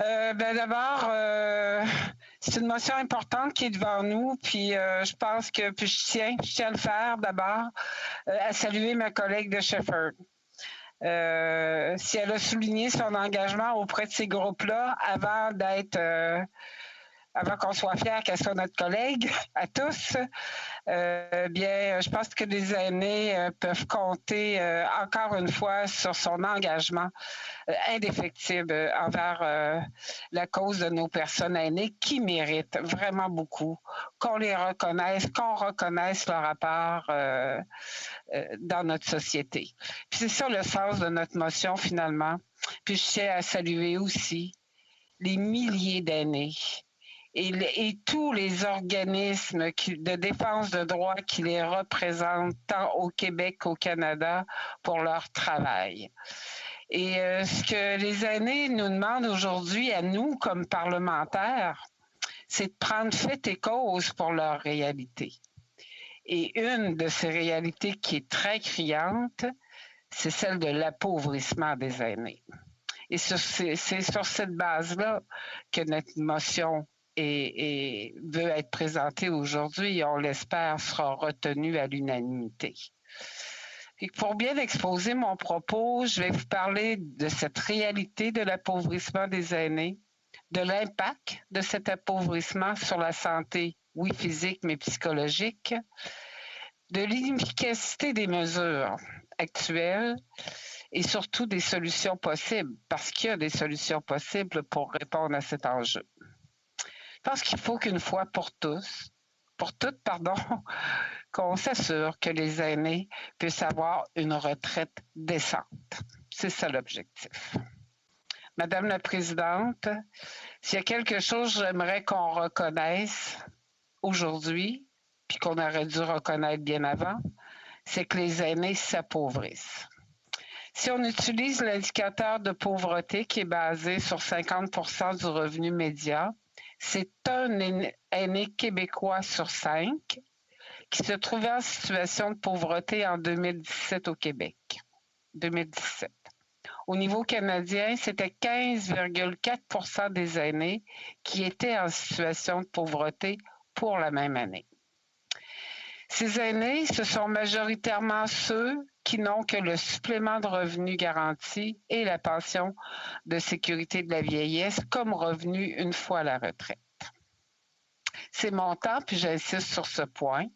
D'abord, c'est une motion importante qui est devant nous, puis je pense que puis je tiens à le faire d'abord, à saluer ma collègue de Shefford. Si elle a souligné son engagement auprès de ces groupes-là avant qu'on soit fiers qu'elle soit notre collègue à tous, je pense que les aînés peuvent compter encore une fois sur son engagement indéfectible envers la cause de nos personnes aînées qui méritent vraiment beaucoup qu'on les reconnaisse, qu'on reconnaisse leur apport dans notre société. Puis c'est ça le sens de notre motion finalement. Puis je tiens à saluer aussi les milliers d'aînés et tous les organismes de défense de droits qui les représentent tant au Québec qu'au Canada pour leur travail. Et ce que les aînés nous demandent aujourd'hui à nous comme parlementaires, c'est de prendre fait et cause pour leur réalité. Et une de ces réalités qui est très criante, c'est celle de l'appauvrissement des aînés. Et c'est sur cette base-là que notre motion veut être présentée aujourd'hui et on l'espère sera retenue à l'unanimité. Et pour bien exposer mon propos, je vais vous parler de cette réalité de l'appauvrissement des aînés, de l'impact de cet appauvrissement sur la santé, oui physique, mais psychologique, de l'inefficacité des mesures actuelles et surtout des solutions possibles, parce qu'il y a des solutions possibles pour répondre à cet enjeu. Je pense qu'il faut qu'une fois pour toutes, qu'on s'assure que les aînés puissent avoir une retraite décente. C'est ça l'objectif. Madame la Présidente, s'il y a quelque chose que j'aimerais qu'on reconnaisse aujourd'hui, puis qu'on aurait dû reconnaître bien avant, c'est que les aînés s'appauvrissent. Si on utilise l'indicateur de pauvreté qui est basé sur 50% du revenu médian, c'est un aîné québécois sur 5 qui se trouvait en situation de pauvreté en 2017 au Québec. 2017. Au niveau canadien, c'était 15,4% des aînés qui étaient en situation de pauvreté pour la même année. Ces aînés, ce sont majoritairement ceux qui n'ont que le supplément de revenu garanti et la pension de sécurité de la vieillesse comme revenu une fois la retraite. Ces montants, puis j'insiste sur ce point,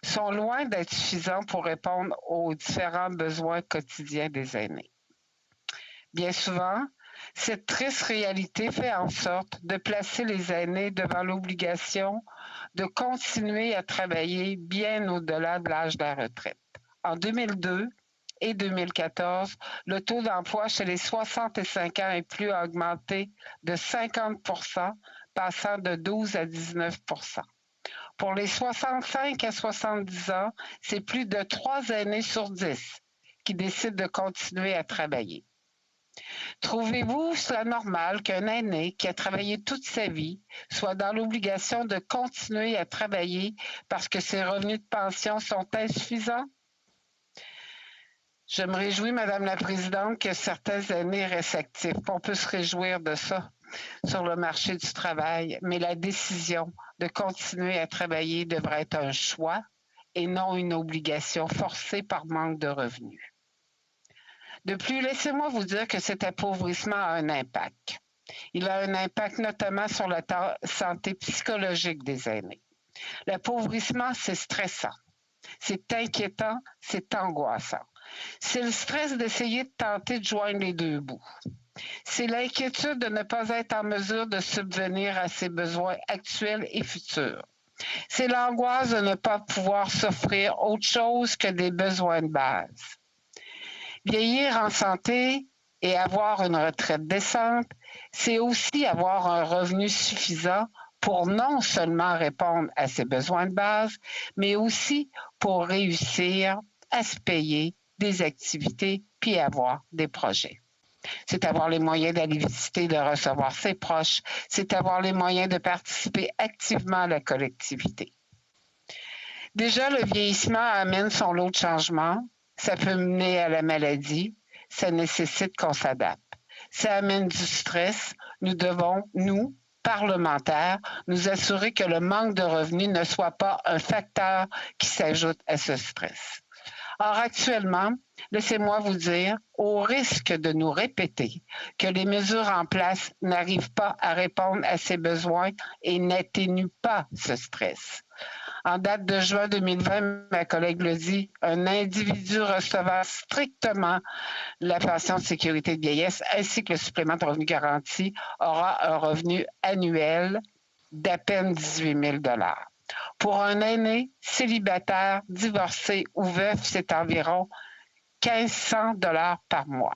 sont loin d'être suffisants pour répondre aux différents besoins quotidiens des aînés. Bien souvent, cette triste réalité fait en sorte de placer les aînés devant l'obligation de continuer à travailler bien au-delà de l'âge de la retraite. En 2002 et 2014, le taux d'emploi chez les 65 ans et plus a augmenté de 50%, passant de 12 à 19%. Pour les 65 à 70 ans, c'est plus de 3 aînés sur 10 qui décident de continuer à travailler. Trouvez-vous cela normal qu'un aîné qui a travaillé toute sa vie soit dans l'obligation de continuer à travailler parce que ses revenus de pension sont insuffisants? Je me réjouis, Madame la Présidente, que certains aînés restent actifs. On peut se réjouir de ça sur le marché du travail, mais la décision de continuer à travailler devrait être un choix et non une obligation forcée par manque de revenus. De plus, laissez-moi vous dire que cet appauvrissement a un impact. Il a un impact notamment sur la santé psychologique des aînés. L'appauvrissement, c'est stressant, c'est inquiétant, c'est angoissant. C'est le stress d'essayer de tenter de joindre les deux bouts. C'est l'inquiétude de ne pas être en mesure de subvenir à ses besoins actuels et futurs. C'est l'angoisse de ne pas pouvoir s'offrir autre chose que des besoins de base. Vieillir en santé et avoir une retraite décente, c'est aussi avoir un revenu suffisant pour non seulement répondre à ses besoins de base, mais aussi pour réussir à se payer des activités puis avoir des projets. C'est avoir les moyens d'aller visiter, de recevoir ses proches. C'est avoir les moyens de participer activement à la collectivité. Déjà, le vieillissement amène son lot de changements. Ça peut mener à la maladie. Ça nécessite qu'on s'adapte. Ça amène du stress. Nous devons, nous, parlementaires, nous assurer que le manque de revenus ne soit pas un facteur qui s'ajoute à ce stress. Or, actuellement, laissez-moi vous dire, au risque de nous répéter, que les mesures en place n'arrivent pas à répondre à ces besoins et n'atténuent pas ce stress. En date de juin 2020, ma collègue le dit, un individu recevant strictement la pension de sécurité de vieillesse ainsi que le supplément de revenu garanti aura un revenu annuel d'à peine 18 000 $. Pour un aîné célibataire, divorcé ou veuf, c'est environ 1 500 $ par mois.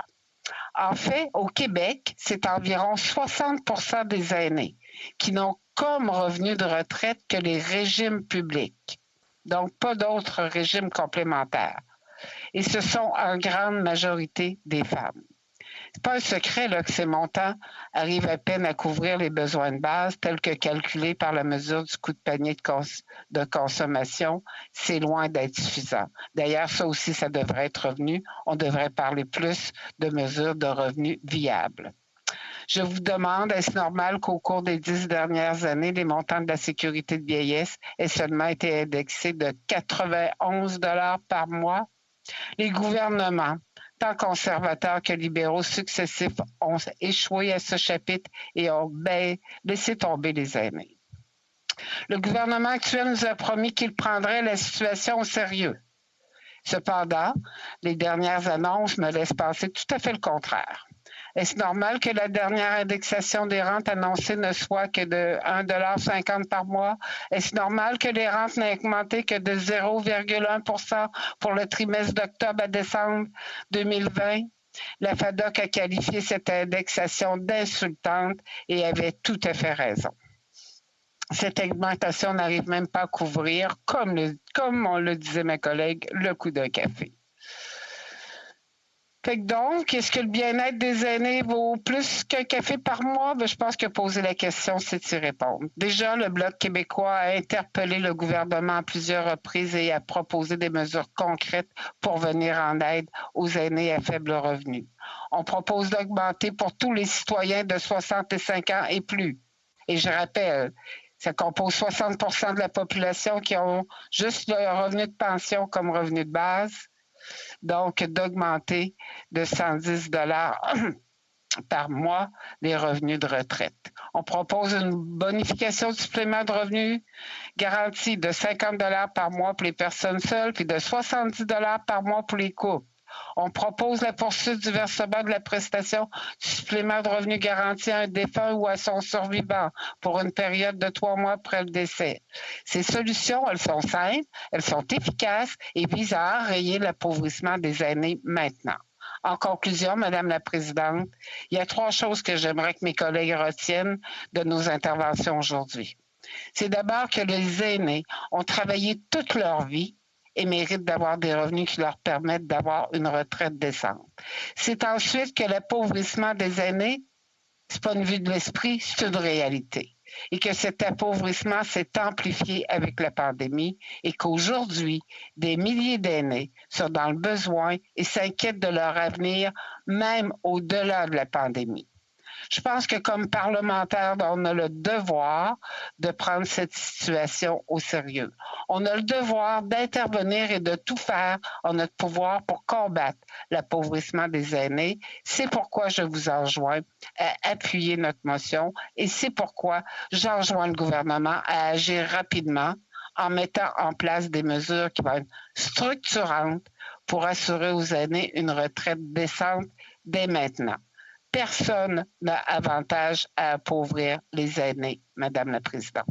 En fait, au Québec, c'est environ 60 % des aînés qui n'ont comme revenu de retraite que les régimes publics, donc pas d'autres régimes complémentaires. Et ce sont en grande majorité des femmes. C'est pas un secret là, que ces montants arrivent à peine à couvrir les besoins de base tels que calculés par la mesure du coût de panier de consommation. C'est loin d'être suffisant. D'ailleurs, ça aussi, ça devrait être revenu. On devrait parler plus de mesures de revenus viables. Je vous demande, est-ce normal qu'au cours des 10 dernières années, les montants de la sécurité de vieillesse aient seulement été indexés de 91 $ par mois? Les gouvernements, tant conservateurs que libéraux successifs, ont échoué à ce chapitre et ont laissé tomber les aînés. Le gouvernement actuel nous a promis qu'il prendrait la situation au sérieux. Cependant, les dernières annonces me laissent penser tout à fait le contraire. Est-ce normal que la dernière indexation des rentes annoncée ne soit que de 1,50 $ par mois? Est-ce normal que les rentes n'aient augmenté que de 0,1 % pour le trimestre d'octobre à décembre 2020? La FADOC a qualifié cette indexation d'insultante et avait tout à fait raison. Cette augmentation n'arrive même pas à couvrir, comme on le disait ma collègue, le coût d'un café. Fait que donc, est-ce que le bien-être des aînés vaut plus qu'un café par mois? Je pense que poser la question, c'est y répondre. Déjà, le Bloc québécois a interpellé le gouvernement à plusieurs reprises et a proposé des mesures concrètes pour venir en aide aux aînés à faible revenu. On propose d'augmenter pour tous les citoyens de 65 ans et plus. Et je rappelle, ça compose 60 % de la population qui ont juste le revenu de pension comme revenu de base. Donc, d'augmenter de 110 $ par mois les revenus de retraite. On propose une bonification du supplément de revenus garanti de 50 $ par mois pour les personnes seules, puis de 70 $ par mois pour les couples. On propose la poursuite du versement de la prestation du supplément de revenu garanti à un défunt ou à son survivant pour une période de 3 mois après le décès. Ces solutions, elles sont simples, elles sont efficaces et visent à enrayer l'appauvrissement des aînés maintenant. En conclusion, Madame la Présidente, il y a 3 choses que j'aimerais que mes collègues retiennent de nos interventions aujourd'hui. C'est d'abord que les aînés ont travaillé toute leur vie et méritent d'avoir des revenus qui leur permettent d'avoir une retraite décente. C'est ensuite que l'appauvrissement des aînés, c'est pas une vue de l'esprit, c'est une réalité. Et que cet appauvrissement s'est amplifié avec la pandémie et qu'aujourd'hui, des milliers d'aînés sont dans le besoin et s'inquiètent de leur avenir, même au-delà de la pandémie. Je pense que comme parlementaires, on a le devoir de prendre cette situation au sérieux. On a le devoir d'intervenir et de tout faire en notre pouvoir pour combattre l'appauvrissement des aînés. C'est pourquoi je vous enjoins à appuyer notre motion et c'est pourquoi j'enjoins le gouvernement à agir rapidement en mettant en place des mesures qui vont être structurantes pour assurer aux aînés une retraite décente dès maintenant. Personne n'a avantage à appauvrir les aînés, Madame la Présidente.